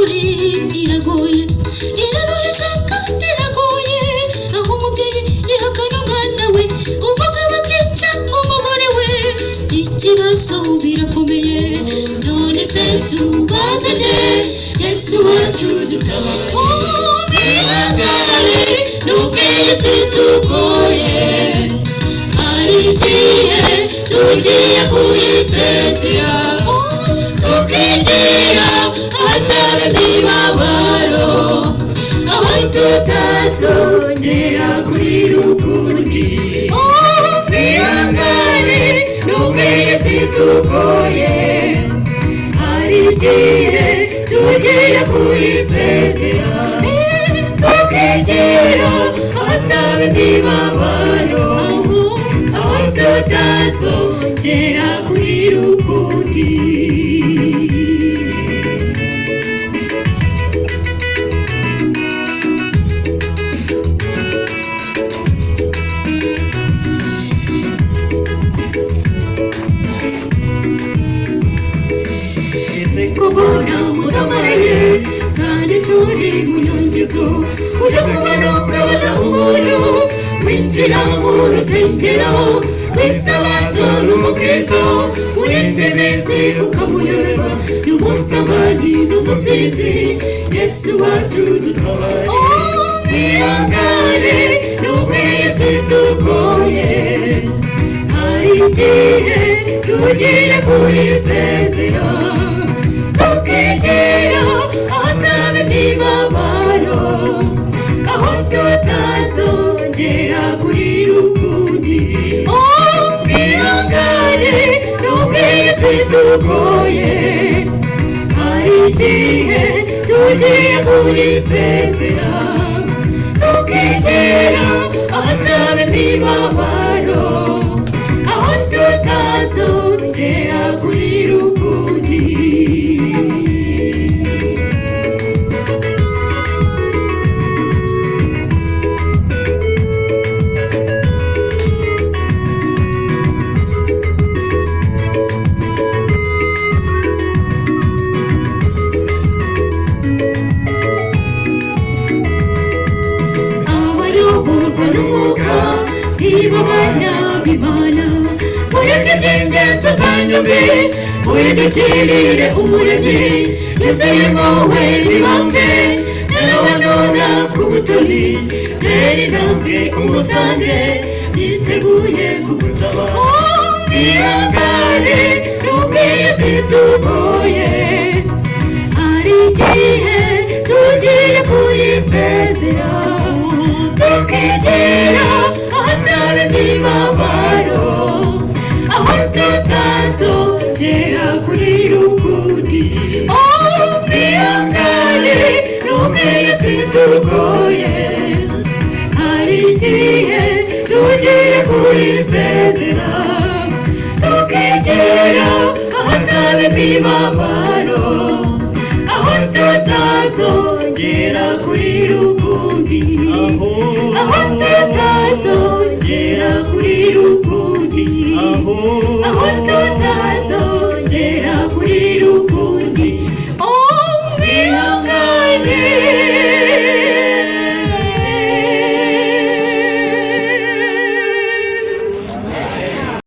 n'ukuri iragoye iraruhije kandi iragoye aho umubyeyi yihakana umwana we umugabo akica umugore we ikibazo birakomeye none se tubaze nde Yesu wacu dutabare bihangane nubwo iyi si tugoye hari igihe tugiye kuyisezera tukigira ahataba imibabaro aho tutazongera kurira ukundi bihangane nubwo iyi si tugoye hari igihe tugiye kuyisezera tukigira ahataba imibabaro aho tutazongera kurira ukundi kubona mutamaraye kandi turi mu nyongezo ujya kubona ukabona umuntu winjira mu rusengero w'isabato n'umukristo w'indemezi ukamuyoberwa n'umusambanyi n'umusinzi Yesu wacu dutabare bihangane nubwo iyi si tugoye hari igihe tugiye kuyisezera tukigira ahataba imibabaro aho tutazongera kurira ukundi bihangane nubwo iyi si tugoye hari igihe tugiye kuyisezera tukigira ahataba imibabaro aho tutazongera kurira ukundi ibabana bimana mureke iby'ingeso zanyu mbi muhindukirire umuremyi yuzuyemo we bibambe narabanura ku butoni tera intambwe umusange yiteguye kugutabara bihangane nubwo iyi si tugoye hari igihe tugiye kuyisezera tukigira ahataba imibabaro aho tutazongera kurira ukundi bihangane nubwo iyi si tugoye hari igihe tugiye kuyisezera tukigira ahataba imibabaro aho tutazongera kurira ukundi aho tutazongera kurira ukundi